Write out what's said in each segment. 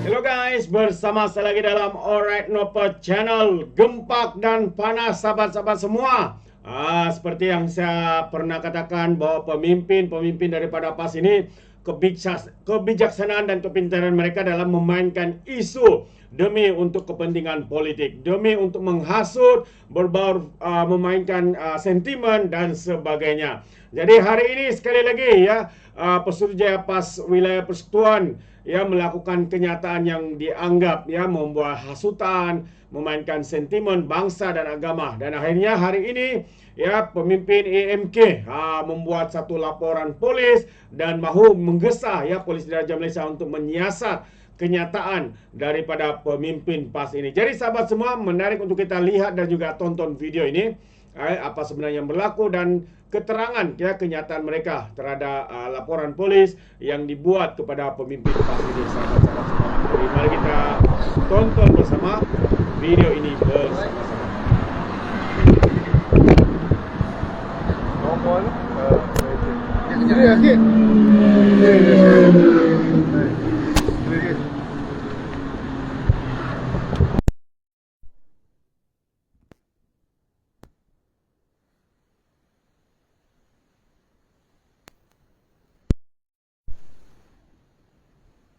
Hello guys, bersama saya lagi dalam Alright Noper Channel. Gempak dan panas sahabat-sahabat semua. Seperti yang saya pernah katakan bahwa pemimpin daripada PAS ini kebijaksanaan dan kepintaran mereka dalam memainkan isu demi untuk kepentingan politik, demi untuk menghasut, memainkan sentimen dan sebagainya. Jadi hari ini sekali lagi ya, Pesuruhjaya PAS Wilayah Persekutuan melakukan kenyataan yang dianggap membuat hasutan, memainkan sentimen bangsa dan agama. Dan akhirnya hari ini pemimpin AMK membuat satu laporan polis dan mahu menggesa Polis Diraja Malaysia untuk menyiasat kenyataan daripada pemimpin PAS ini. Jadi sahabat semua, menarik untuk kita lihat dan juga tonton video ini, apa sebenarnya yang berlaku dan keterangan kenyataan mereka terhadap laporan polis yang dibuat kepada pemimpin PAS ini, sahabat-sahabat semua. Jadi mari kita tonton bersama video ini bersama-sama. Normal kejap sikit.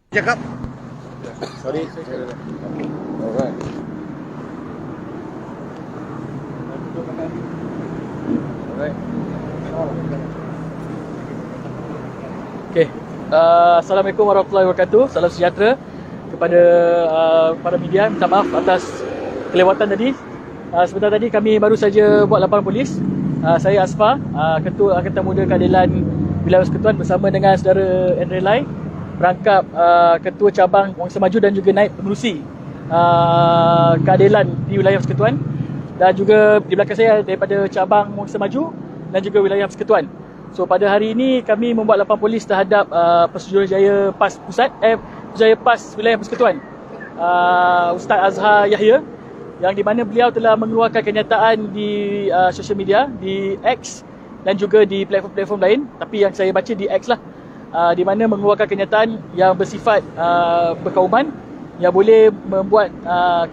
Cakap. Sorry. Alright. Alright. Okay. Assalamualaikum warahmatullahi wabarakatuh. Salam sejahtera kepada para media. Minta maaf atas kelewatan tadi. Sebentar tadi kami baru saja buat laporan polis. Saya Asfar, Ketua Angkatan Muda Keadilan Wilayah Persekutuan bersama dengan saudara Andre Lai, perangkap Ketua Cabang Wangsa Maju dan juga naib pengerusi keadilan di Wilayah Persekutuan, dan juga di belakang saya daripada Cabang Wangsa Maju dan juga Wilayah Persekutuan. So pada hari ini kami membuat laporan polis terhadap Pesuruhjaya PAS Pusat, Pesuruhjaya PAS Wilayah Persekutuan, Ustaz Azhar Yahya, yang di mana beliau telah mengeluarkan kenyataan di sosial media, di X dan juga di platform-platform lain, tapi yang saya baca di X lah, di mana mengeluarkan kenyataan yang bersifat berkauman, yang boleh membuat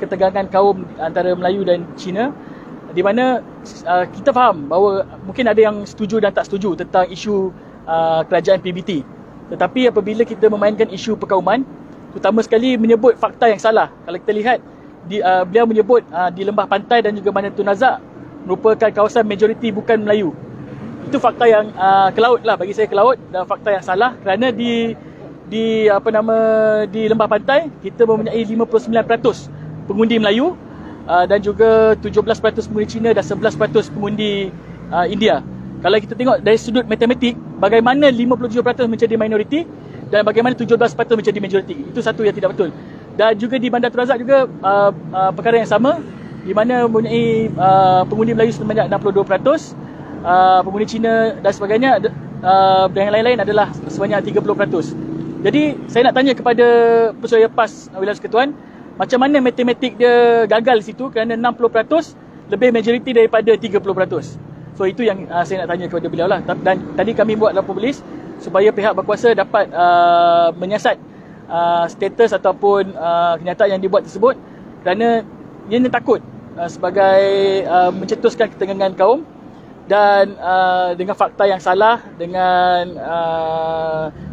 ketegangan kaum antara Melayu dan Cina, di mana kita faham bahawa mungkin ada yang setuju dan tak setuju tentang isu kerajaan PBT. Tetapi apabila kita memainkan isu perkauman, terutama sekali menyebut fakta yang salah. Kalau kita lihat, beliau menyebut di Lembah Pantai dan juga Bandar Tun Razak merupakan kawasan majoriti bukan Melayu. Itu fakta yang ke laut lah, bagi saya ke laut, dan fakta yang salah, kerana di Lembah Pantai kita mempunyai 59% pengundi Melayu dan juga 17% pengundi Cina dan 11% pengundi India. Kalau kita tengok dari sudut matematik, bagaimana 57% menjadi minoriti dan bagaimana 17% menjadi majoriti, itu satu yang tidak betul. Dan juga di Bandar Tun Razak juga perkara yang sama, di mana mempunyai pengundi Melayu sebanyak 62%, pengundi Cina dan sebagainya, dan yang lain-lain adalah sebanyak 30%. Jadi saya nak tanya kepada Pesuruhjaya PAS Wilayah Persekutuan, macam mana matematik dia gagal di situ, kerana 60% lebih majoriti daripada 30%. So itu yang saya nak tanya kepada beliau lah. Dan tadi kami buat laporan polis supaya pihak berkuasa dapat menyiasat status ataupun kenyataan yang dibuat tersebut, kerana dia takut sebagai mencetuskan ketegangan kaum, dan dengan fakta yang salah, dengan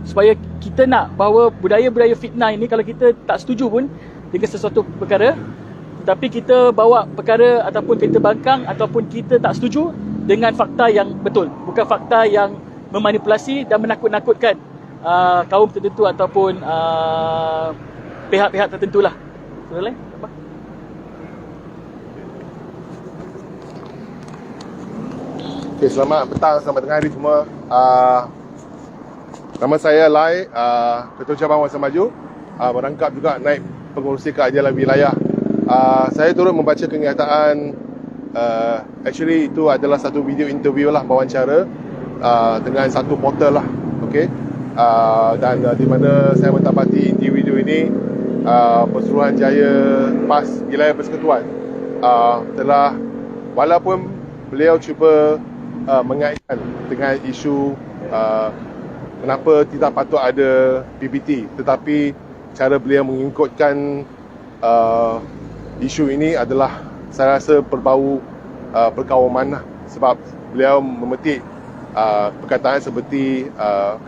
supaya kita nak bahawa budaya-budaya fitnah ini, kalau kita tak setuju pun dengan sesuatu perkara, tetapi kita bawa perkara ataupun kita bangkang ataupun kita tak setuju dengan fakta yang betul, bukan fakta yang memanipulasi dan menakut-nakutkan kaum tertentu ataupun pihak-pihak tertentu lah. Boleh? Apa? Okay, selamat petang, selamat tengah hari semua. Nama saya Lai, Ketua Cabang Wangsa Maju, merangkap juga naib pengurusi keadilan wilayah. Saya turut membaca kenyataan, actually itu adalah satu video interview lah, wawancara dengan satu portal lah, okay? Dan di mana saya mendapati di video ini Pesuruhjaya PAS Wilayah Persekutuan telah, walaupun beliau cuba mengaitkan dengan isu kenapa tidak patut ada PBT, tetapi cara beliau mengikutkan isu ini adalah saya rasa berbau perkawaman lah. Sebab beliau memetik perkataan seperti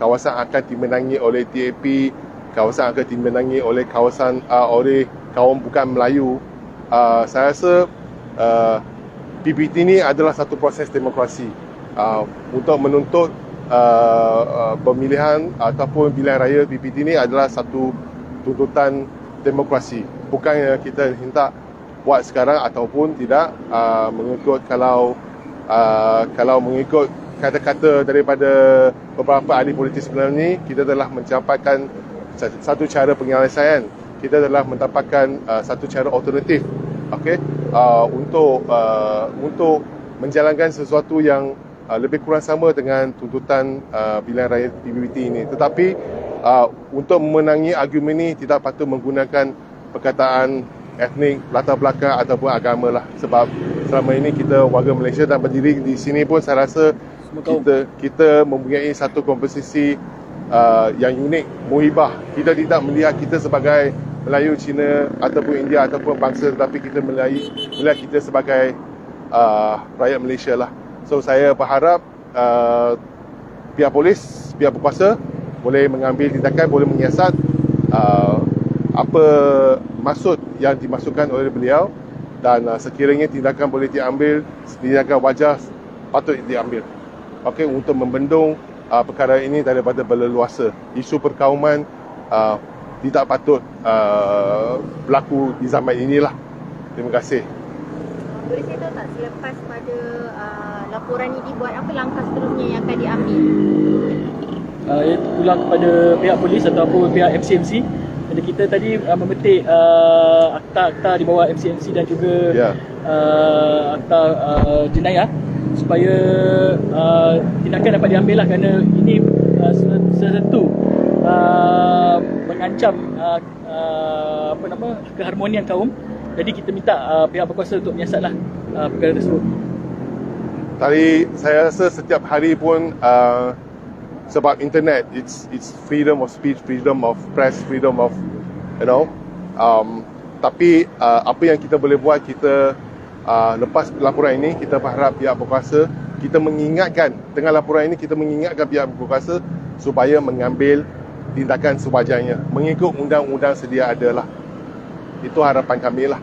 kawasan akan dimenangi oleh TAP, kawasan akan dimenangi oleh oleh kaum bukan Melayu. Saya rasa PBT ini adalah satu proses demokrasi untuk menuntut pemilihan ataupun pilihan raya. PBT ini adalah satu tuntutan demokrasi. Bukan yang kita hentak buat sekarang ataupun tidak, mengikut kalau mengikut kata-kata daripada beberapa ahli politik sebelum ini, kita telah mencapai satu cara penyelesaian. Kita telah mendapatkan satu cara alternatif, okey, untuk menjalankan sesuatu yang lebih kurang sama dengan tuntutan pilihan raya PBT ini. Tetapi untuk memenangi argumen ini tidak patut menggunakan perkataan etnik, latar belakang ataupun agama lah. Sebab selama ini kita warga Malaysia dan berdiri di sini pun saya rasa kita mempunyai satu komposisi yang unik, muhibah. Kita tidak melihat kita sebagai Melayu, Cina ataupun India ataupun bangsa, tetapi kita melihat kita sebagai rakyat Malaysia lah. So saya berharap pihak polis, pihak berkuasa boleh mengambil tindakan, boleh menyiasat apa maksud yang dimasukkan oleh beliau, dan sekiranya tindakan boleh diambil, tindakan wajar patut diambil, okey, untuk membendung perkara ini daripada berleluasa. Isu perkauman tidak patut berlaku di zaman inilah. Terima kasih. Boleh saya tahu tak, selepas pada laporan ini dibuat, apa langkah seterusnya yang akan diambil? Iaitu pulang kepada pihak polis ataupun pihak MCMC. Jadi kita tadi memetik akta-akta di bawah MCMC dan juga akta jenayah, supaya tindakan dapat diambil lah, kerana ini sesuatu mengancam keharmonian kaum. Jadi kita minta pihak berkuasa untuk menyiasatlah perkara tersebut. Tadi saya rasa setiap hari pun sebab internet, it's freedom of speech, freedom of press, freedom of tapi apa yang kita boleh buat, kita lepas laporan ini kita berharap pihak berkuasa, kita mengingatkan dengan laporan ini, kita mengingatkan pihak berkuasa supaya mengambil tindakan sewajarnya mengikut undang-undang sedia ada lah. Itu harapan kami lah.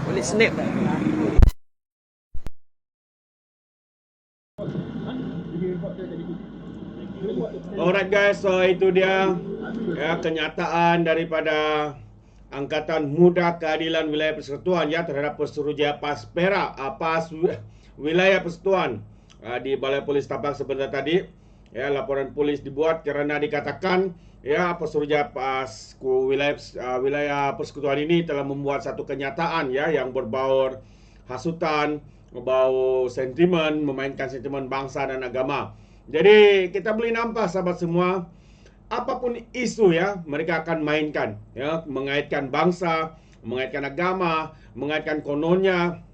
Boleh snap tak? Alright guys, so itu dia kenyataan daripada Angkatan Muda Keadilan Wilayah Persekutuan terhadap Pesuruhjaya PAS Perak, PAS Wilayah Persekutuan di Balai Polis Tapak sebentar tadi. Laporan polis dibuat kerana dikatakan Pesuruhjaya PAS Wilayah Persekutuan ini telah membuat satu kenyataan yang berbau hasutan, berbau sentimen, memainkan sentimen bangsa dan agama. Jadi kita boleh nampak sahabat semua, apapun isu mereka akan mainkan, mengaitkan bangsa, mengaitkan agama, mengaitkan kononnya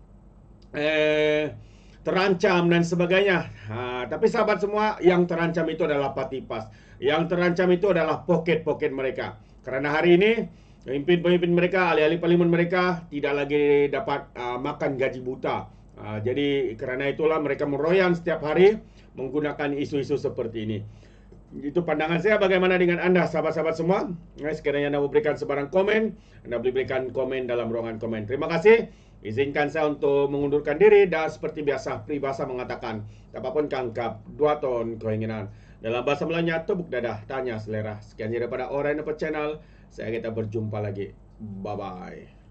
terancam dan sebagainya. Tapi sahabat semua, yang terancam itu adalah parti PAS. Yang terancam itu adalah poket-poket mereka. Kerana hari ini pemimpin-pemimpin mereka, ahli-ahli parlimen mereka tidak lagi dapat makan gaji buta. Jadi kerana itulah mereka meroyan setiap hari menggunakan isu-isu seperti ini. Itu pandangan saya. Bagaimana dengan anda sahabat-sahabat semua? Sekiranya anda memberikan sebarang komen, anda boleh berikan komen dalam ruangan komen. Terima kasih. Izinkan saya untuk mengundurkan diri, dan seperti biasa peribahasa mengatakan, apapun kangkap, 2 ton keinginan. Dalam bahasa Melayunya, tepuk dadah, tanya selera. Sekian daripada Orang Dapat Channel. Saya kita berjumpa lagi. Bye-bye.